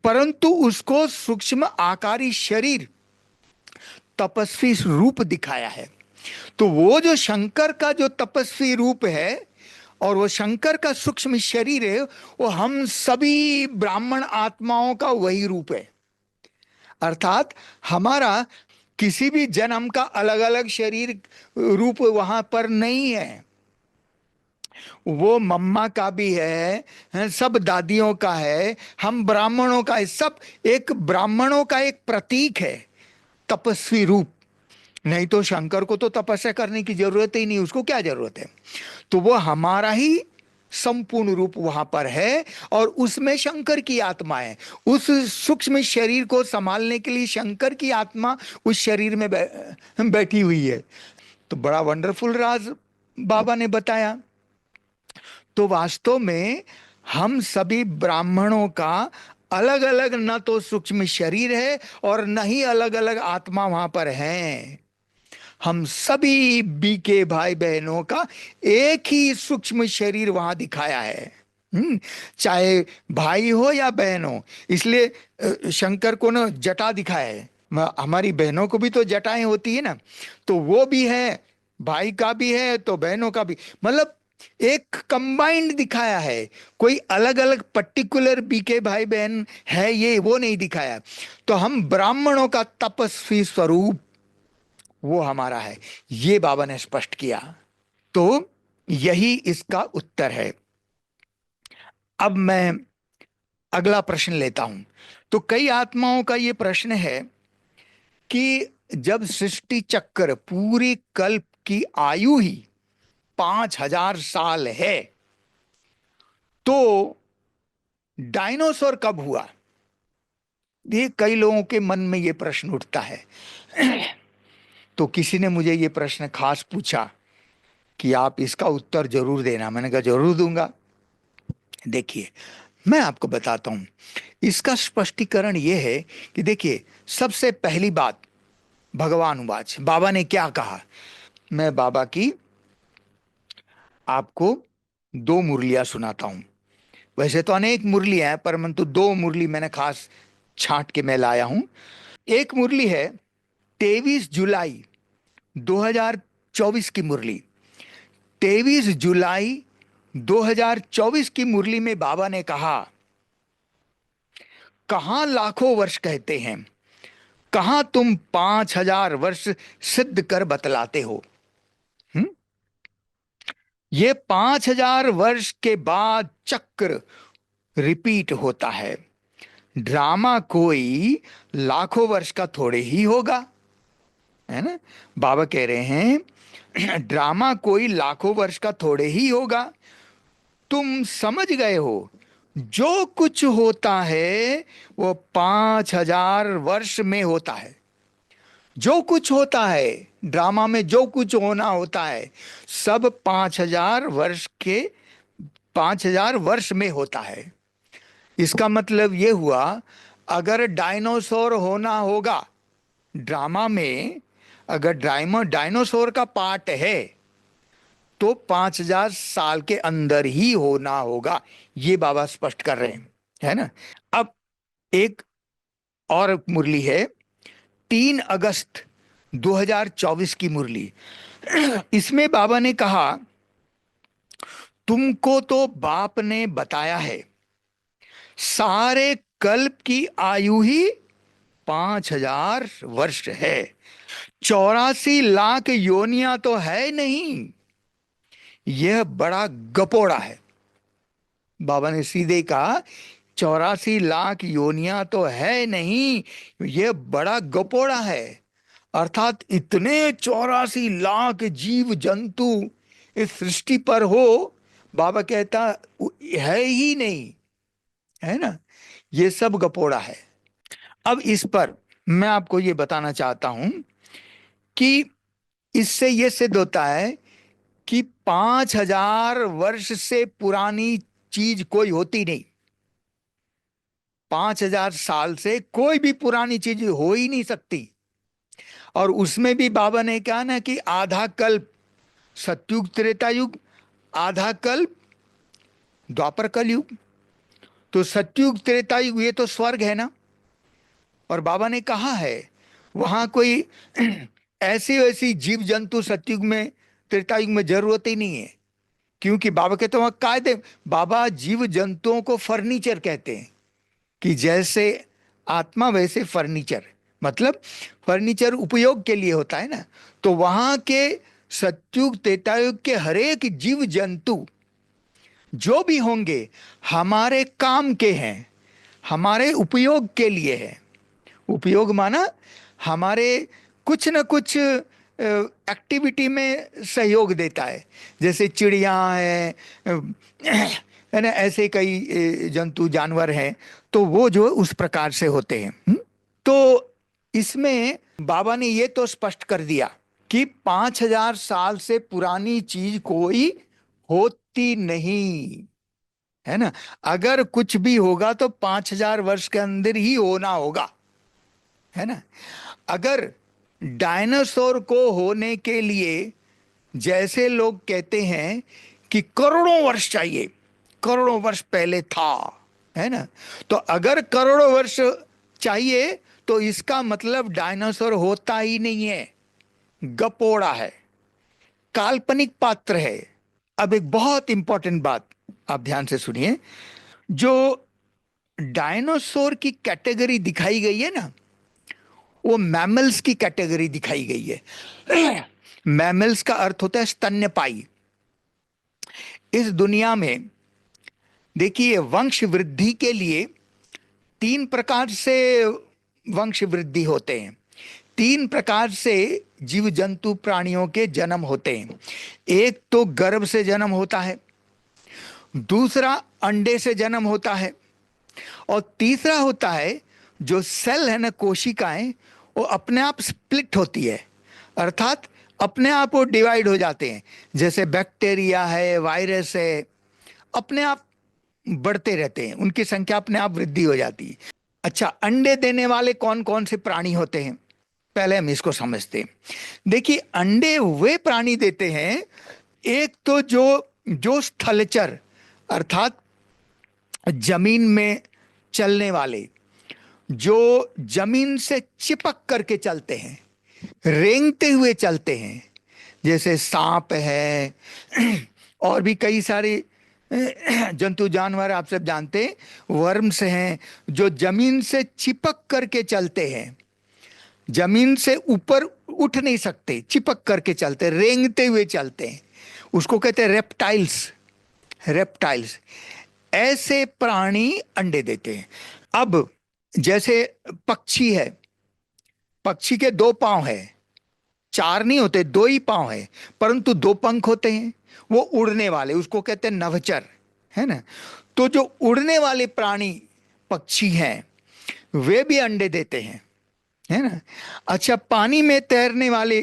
परंतु उसको सूक्ष्म आकारी शरीर, तपस्वी रूप दिखाया है। तो वो जो शंकर का जो तपस्वी रूप है और वो शंकर का सूक्ष्म शरीर है, वो हम सभी ब्राह्मण आत्माओं का वही रूप है। अर्थात हमारा किसी भी जन्म का अलग अलग शरीर रूप वहां पर नहीं है। वो मम्मा का भी है, सब दादियों का है, हम ब्राह्मणों का है, सब एक ब्राह्मणों का एक प्रतीक है, तपस्वी रूप। नहीं तो शंकर को तो तपस्या करने की जरूरत ही नहीं, उसको क्या जरूरत है। तो वो हमारा ही संपूर्ण रूप वहां पर है, और उसमें शंकर की आत्मा है। उस सूक्ष्म शरीर को संभालने के लिए शंकर की आत्मा उस शरीर में बैठी हुई है। तो बड़ा वंडरफुल राज बाबा ने बताया। तो वास्तव में हम सभी ब्राह्मणों का अलग अलग न तो सूक्ष्म शरीर है और न ही अलग अलग आत्मा वहां पर हैं। हम सभी बीके भाई बहनों का एक ही सूक्ष्म शरीर वहां दिखाया है। चाहे भाई हो या बहन हो। इसलिए शंकर को ना जटा दिखाया है। हमारी बहनों को भी तो जटाएं होती है ना, तो वो भी है, भाई का भी है तो बहनों का भी। मतलब एक कंबाइंड दिखाया है। कोई अलग अलग पर्टिकुलर बीके भाई बहन है ये वो नहीं दिखाया। तो हम ब्राह्मणों का तपस्वी स्वरूप वो हमारा है, ये बाबा ने स्पष्ट किया। तो यही इसका उत्तर है। अब मैं अगला प्रश्न लेता हूं। तो कई आत्माओं का ये प्रश्न है कि जब सृष्टि चक्र पूरी कल्प की आयु ही 5,000 साल है, तो डायनासोर कब हुआ? ये कई लोगों के मन में ये प्रश्न उठता है। तो किसी ने मुझे ये प्रश्न खास पूछा कि आप इसका उत्तर जरूर देना। मैंने कहा जरूर दूंगा। देखिए, मैं आपको बताता हूं। इसका स्पष्टीकरण यह है कि देखिए, सबसे पहली बात, भगवान उवाच, बाबा ने क्या कहा। मैं बाबा की आपको दो मुरलियां सुनाता हूं। वैसे तो अनेक मुरलियां हैं, परंतु दो मुरली मैंने खास छांट के मैं लाया हूं। एक मुरली है 23 जुलाई 2024 की मुरली। 23 जुलाई 2024 की मुरली में बाबा ने कहा, कहां लाखों वर्ष कहते हैं, कहां तुम 5,000 वर्ष सिद्ध कर बतलाते हो। हम्म? ये 5,000 वर्ष के बाद चक्र रिपीट होता है। ड्रामा कोई लाखों वर्ष का थोड़े ही होगा, है ना। बाबा कह रहे हैं ड्रामा कोई लाखों वर्ष का थोड़े ही होगा। तुम समझ गए हो, जो कुछ होता है वो 5,000 वर्ष में होता है। जो कुछ होता है ड्रामा में, जो कुछ होना होता है, सब 5,000 वर्ष के 5,000 वर्ष में होता है। इसका मतलब ये हुआ, अगर डायनासोर होना होगा ड्रामा में, अगर डायनासोर का पार्ट है, तो 5,000 साल के अंदर ही होना होगा। ये बाबा स्पष्ट कर रहे हैं, है ना। अब एक और मुरली है 3 अगस्त 2024 की मुरली। इसमें बाबा ने कहा, तुमको तो बाप ने बताया है, सारे कल्प की आयु ही 5,000 वर्ष है। 84 लाख योनियां तो है नहीं, यह बड़ा गपोड़ा है। बाबा ने सीधे कहा, 84 लाख योनियां तो है नहीं, यह बड़ा गपोड़ा है। अर्थात इतने 84 लाख जीव जंतु इस सृष्टि पर हो, बाबा कहता है ही नहीं, है ना। ये सब गपोड़ा है। अब इस पर मैं आपको ये बताना चाहता हूं कि इससे ये सिद्ध होता है कि 5,000 वर्ष से पुरानी चीज कोई होती नहीं। 5,000 साल से कोई भी पुरानी चीज हो ही नहीं सकती। और उसमें भी बाबा ने कहा ना कि आधा कल्प सतयुग त्रेता युग, आधा कल्प द्वापर कलयुग। तो सतयुग त्रेता युग ये तो स्वर्ग है ना। और बाबा ने कहा है वहां कोई ऐसी वैसी जीव जंतु सतयुग में त्रेता युग में जरूरत ही नहीं है। क्योंकि बाबा कहते हैं वहां कायदे, बाबा जीव जंतुओं को फर्नीचर कहते हैं कि जैसे आत्मा वैसे फर्नीचर, मतलब फर्नीचर उपयोग के लिए होता है ना। तो वहां के सतयुग त्रेतायुग के हरेक जीव जंतु जो भी होंगे हमारे काम के हैं, हमारे उपयोग के लिए है। उपयोग माना हमारे कुछ न कुछ एक्टिविटी में सहयोग देता है। जैसे चिड़िया है ना, ऐसे कई जंतु जानवर हैं। तो वो जो उस प्रकार से होते हैं। तो इसमें बाबा ने ये तो स्पष्ट कर दिया कि 5,000 साल से पुरानी चीज कोई होती नहीं है ना। अगर कुछ भी होगा तो 5,000 वर्ष के अंदर ही होना होगा, है ना। अगर डायनासोर को होने के लिए जैसे लोग कहते हैं कि करोड़ों वर्ष चाहिए, करोड़ों वर्ष पहले था, है ना। तो अगर करोड़ों वर्ष चाहिए तो इसका मतलब डायनासोर होता ही नहीं है, गपोड़ा है, काल्पनिक पात्र है। अब एक बहुत इंपॉर्टेंट बात आप ध्यान से सुनिए। जो डायनासोर की कैटेगरी दिखाई गई है ना, वो मैमल्स की कैटेगरी दिखाई गई है। मैमल्स का अर्थ होता है स्तन्यपायी। इस दुनिया में देखिए वंश वृद्धि के लिए 3 प्रकार से वंश वृद्धि होते हैं। 3 प्रकार से जीव जंतु प्राणियों के जन्म होते हैं। एक तो गर्भ से जन्म होता है, दूसरा अंडे से जन्म होता है, और तीसरा होता है जो सेल है ना, कोशिकाएं, वो अपने आप स्प्लिट होती है, अर्थात अपने आप वो डिवाइड हो जाते हैं। जैसे बैक्टीरिया है, वायरस है, अपने आप बढ़ते रहते हैं, उनकी संख्या अपने आप वृद्धि हो जाती है। अच्छा, अंडे देने वाले कौन कौन से प्राणी होते हैं, पहले हम इसको समझते हैं। देखिए अंडे वे प्राणी देते हैं, एक तो जो जो स्थलचर अर्थात जमीन में चलने वाले, जो जमीन से चिपक करके चलते हैं, रेंगते हुए चलते हैं, जैसे सांप है और भी कई सारे जंतु जानवर आप सब जानते हैं, वर्म्स हैं, जो जमीन से चिपक करके चलते हैं, जमीन से ऊपर उठ नहीं सकते, चिपक करके चलते, रेंगते हुए चलते हैं, उसको कहते हैं रेप्टाइल्स। रेप्टाइल्स ऐसे प्राणी अंडे देते हैं। अब जैसे पक्षी है, पक्षी के 2 पांव है, 4 नहीं होते, 2 ही पांव है, परंतु 2 पंख होते हैं, वो उड़ने वाले, उसको कहते हैं नभचर, है ना। तो जो उड़ने वाले प्राणी पक्षी हैं वे भी अंडे देते हैं, है ना। अच्छा, पानी में तैरने वाले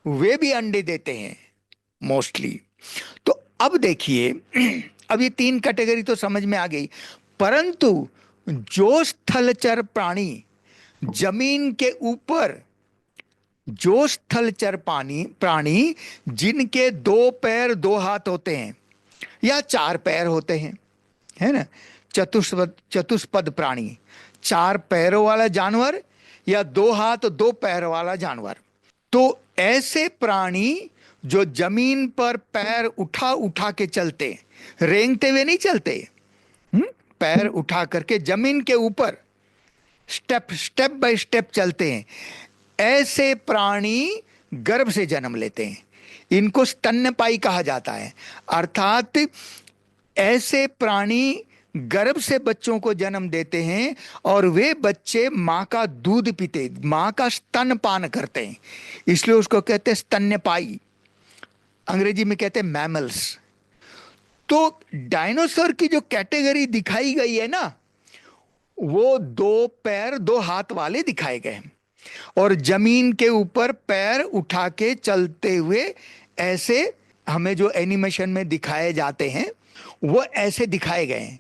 वे भी अंडे देते हैं मोस्टली। तो अब देखिए अब ये 3 कैटेगरी तो समझ में आ गई, परंतु जो स्थलचर प्राणी जमीन के ऊपर, जो स्थलचर प्राणी जिनके 2 पैर 2 हाथ होते हैं या 4 पैर होते हैं, है ना, चतुष्पद प्राणी, 4 पैरों वाला जानवर या 2 हाथ 2 पैर वाला जानवर। तो ऐसे प्राणी जो जमीन पर पैर उठा उठा के चलते, रेंगते हुए नहीं चलते, पैर उठा करके जमीन के ऊपर स्टेप बाय स्टेप चलते हैं, ऐसे प्राणी गर्भ से जन्म लेते हैं। इनको स्तन्यपायी कहा जाता है। अर्थात ऐसे प्राणी गर्भ से बच्चों को जन्म देते हैं और वे बच्चे मां का दूध पीते, मां का स्तनपान करते हैं, इसलिए उसको कहते हैं स्तन्यपायी, अंग्रेजी में कहते हैं मैमल्स। तो डायनासोर की जो कैटेगरी दिखाई गई है ना, वो 2 पैर 2 हाथ वाले दिखाए गए हैं और जमीन के ऊपर पैर उठा के चलते हुए, ऐसे हमें जो एनिमेशन में दिखाए जाते हैं वो ऐसे दिखाए गए हैं।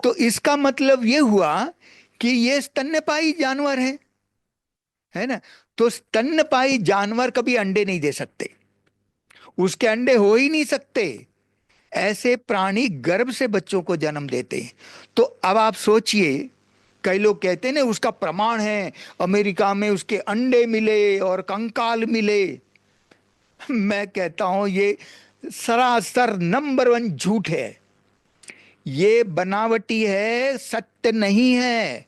तो इसका मतलब ये हुआ कि ये स्तन्यपायी जानवर है ना। तो स्तन्यपायी जानवर कभी अंडे नहीं दे सकते, उसके अंडे हो ही नहीं सकते। ऐसे प्राणी गर्भ से बच्चों को जन्म देते हैं। तो अब आप सोचिए, कई लोग कहते हैं ना उसका प्रमाण है, अमेरिका में उसके अंडे मिले और कंकाल मिले। मैं कहता हूं ये सरासर नंबर वन झूठ है, ये बनावटी है, सत्य नहीं है।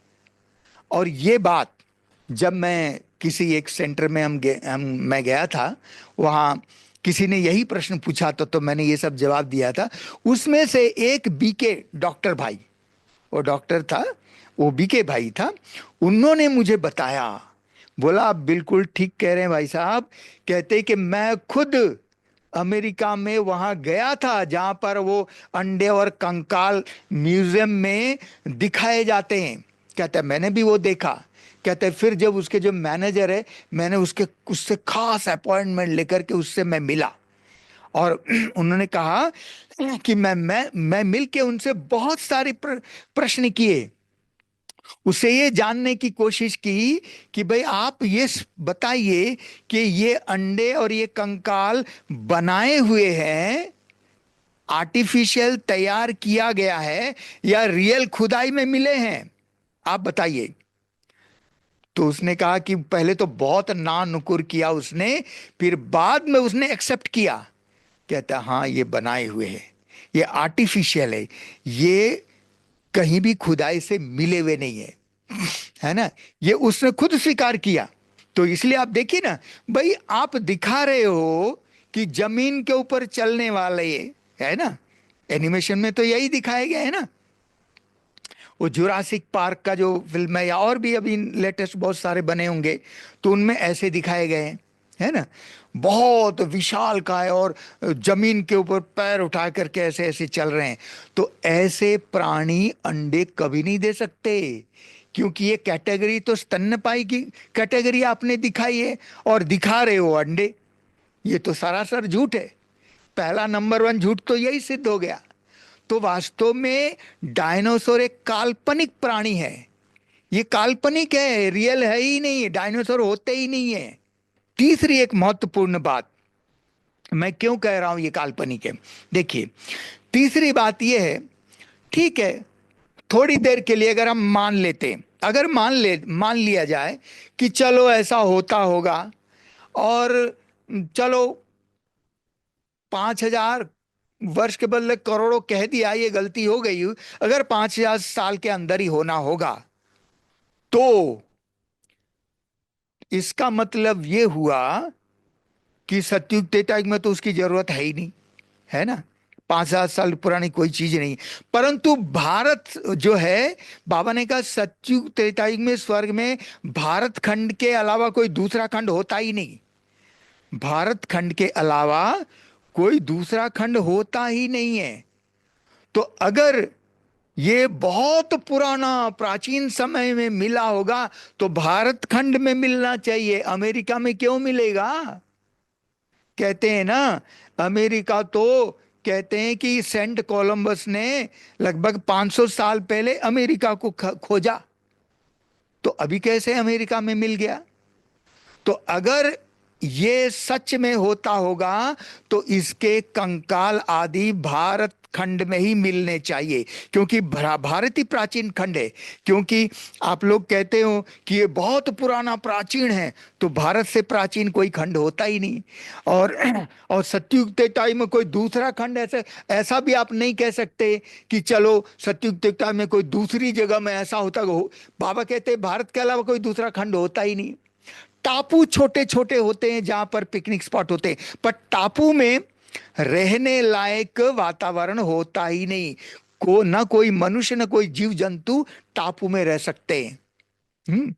और ये बात जब मैं किसी एक सेंटर में मैं गया था, वहाँ किसी ने यही प्रश्न पूछा था, तो मैंने ये सब जवाब दिया था। उसमें से एक बीके डॉक्टर भाई, वो डॉक्टर था, वो बीके भाई था, उन्होंने मुझे बताया, बोला आप बिल्कुल ठीक कह रहे हैं भाई साहब। कहते कि मैं खुद अमेरिका में वहां गया था जहां पर वो अंडे और कंकाल म्यूजियम में दिखाए जाते हैं। कहता है मैंने भी वो देखा। कहते हैं फिर जब उसके जो मैनेजर है, मैंने उससे खास अपॉइंटमेंट लेकर के उससे मैं मिला, और उन्होंने कहा कि मैं मिल के उनसे बहुत सारे प्रश्न किए, उसे ये जानने की कोशिश की कि भाई आप ये बताइए कि ये अंडे और ये कंकाल बनाए हुए हैं, आर्टिफिशियल तैयार किया गया है, या रियल खुदाई में मिले हैं, आप बताइए। तो उसने कहा कि पहले तो बहुत ना नुकुर किया उसने, फिर बाद में उसने एक्सेप्ट किया। कहता हाँ ये बनाए हुए हैं, ये आर्टिफिशियल है, ये कहीं भी खुदाई से मिले हुए नहीं है ना। ये उसने खुद स्वीकार किया। तो इसलिए आप देखिए ना, भाई आप दिखा रहे हो कि जमीन के ऊपर चलने वाले ये है ना, एनिमेशन में तो यही दिखाया गया है ना। वो जुरासिक पार्क का जो फिल्म है, या और भी अभी लेटेस्ट बहुत सारे बने होंगे, तो उनमें ऐसे दिखाए गए हैं, है ना। बहुत विशाल काय और जमीन के ऊपर पैर उठा करके ऐसे ऐसे चल रहे हैं। तो ऐसे प्राणी अंडे कभी नहीं दे सकते, क्योंकि ये कैटेगरी तो स्तन्यपायी की कैटेगरी आपने दिखाई है, और दिखा रहे हो अंडे। ये तो सरासर झूठ है। पहला नंबर वन झूठ तो यही सिद्ध हो गया। तो वास्तव में डायनासोर एक काल्पनिक प्राणी है, ये काल्पनिक है, रियल है ही नहीं, डायनासोर होते ही नहीं है। तीसरी एक महत्वपूर्ण बात, मैं क्यों कह रहा हूं ये काल्पनिक है, देखिए। तीसरी बात ये है, ठीक है, थोड़ी देर के लिए अगर हम मान लेते, अगर मान लिया जाए कि चलो ऐसा होता होगा, और चलो 5,000 वर्ष के बदले करोड़ों कह दिया, ये गलती हो गई, अगर 5,000 साल के अंदर ही होना होगा, तो इसका मतलब ये हुआ कि सतयुग त्रेतायुग में तो उसकी जरूरत है ही नहीं, है ना। 5,000 साल पुरानी कोई चीज नहीं। परंतु भारत जो है, बाबा ने कहा सतयुग त्रेतायुग में स्वर्ग में भारत खंड के अलावा कोई दूसरा खंड होता ही नहीं, भारत खंड के अलावा कोई दूसरा खंड होता ही नहीं है। तो अगर ये बहुत पुराना प्राचीन समय में मिला होगा, तो भारत खंड में मिलना चाहिए, अमेरिका में क्यों मिलेगा। कहते हैं ना, अमेरिका तो कहते हैं कि सेंट कोलंबस ने लगभग 500 साल पहले अमेरिका को खोजा, तो अभी कैसे अमेरिका में मिल गया। तो अगर ये सच में होता होगा, तो इसके कंकाल आदि भारत खंड में ही मिलने चाहिए, क्योंकि भारत ही प्राचीन खंड है। क्योंकि आप लोग कहते हो कि ये बहुत पुराना प्राचीन है, तो भारत से प्राचीन कोई खंड होता ही नहीं। और और सतयुग त्रेतायुग में कोई दूसरा खंड ऐसे, ऐसा भी आप नहीं कह सकते कि चलो सतयुग त्रेतायुग में कोई दूसरी जगह में ऐसा होता हो। बाबा कहते हैं भारत के अलावा कोई दूसरा खंड होता ही नहीं। टापू छोटे छोटे होते हैं जहां पर पिकनिक स्पॉट होते हैं, पर टापू में रहने लायक वातावरण होता ही नहीं। ना कोई मनुष्य, ना कोई जीव जंतु टापू में रह सकते हैं।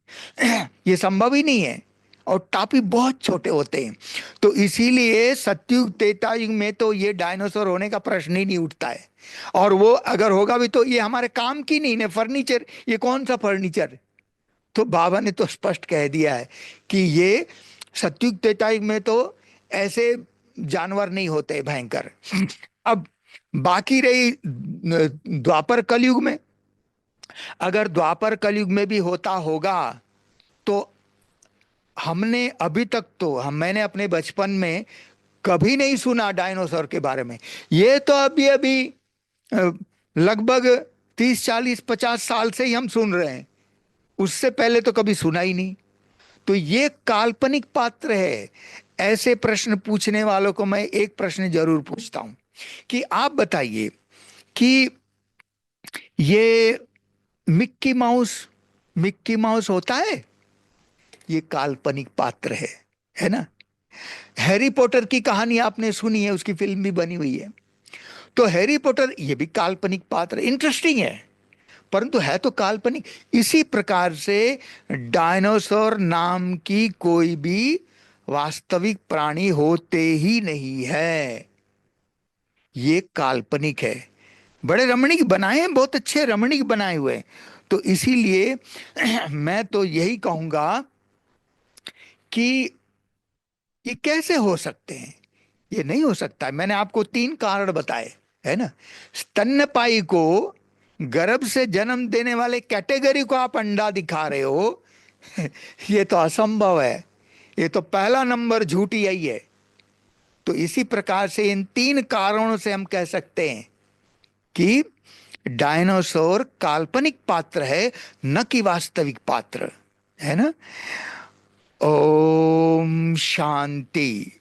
ये संभव ही नहीं है। और टापू बहुत छोटे होते हैं। तो इसीलिए सतयुग त्रेतायुग में तो ये डायनासोर होने का प्रश्न ही नहीं उठता है। और वो अगर होगा भी तो ये हमारे काम की नहीं है, फर्नीचर, ये कौन सा फर्नीचर। तो बाबा ने तो स्पष्ट कह दिया है कि ये सतयुग त्रेतायुग में तो ऐसे जानवर नहीं होते भयंकर। अब बाकी रही द्वापर कलयुग में, अगर द्वापर कलयुग में भी होता होगा तो हमने अभी तक तो हम मैंने अपने बचपन में कभी नहीं सुना डायनासोर के बारे में। ये तो अभी अभी अ, लगभग 30 40 50 साल से ही हम सुन रहे हैं, उससे पहले तो कभी सुना ही नहीं। तो ये काल्पनिक पात्र है। ऐसे प्रश्न पूछने वालों को मैं एक प्रश्न जरूर पूछता हूं कि आप बताइए कि ये मिक्की माउस, मिक्की माउस होता है, ये काल्पनिक पात्र है ना। हैरी पॉटर की कहानी आपने सुनी है, उसकी फिल्म भी बनी हुई है। तो हैरी पॉटर ये भी काल्पनिक पात्र, इंटरेस्टिंग है, परंतु है तो काल्पनिक। इसी प्रकार से डायनासोर नाम की कोई भी वास्तविक प्राणी होते ही नहीं है, ये काल्पनिक है। बड़े रमणीक बनाए हैं, बहुत अच्छे रमणीक बनाए हुए हैं। तो इसीलिए मैं तो यही कहूंगा कि ये कैसे हो सकते हैं, ये नहीं हो सकता है। मैंने आपको 3 कारण बताए, है ना। स्तन्यपायी को, गर्भ से जन्म देने वाले कैटेगरी को आप अंडा दिखा रहे हो, ये तो असंभव है। ये तो पहला नंबर झूठी यही है। तो इसी प्रकार से इन 3 कारणों से हम कह सकते हैं कि डायनासोर काल्पनिक पात्र है, न कि वास्तविक पात्र, है ना। ओम शांति।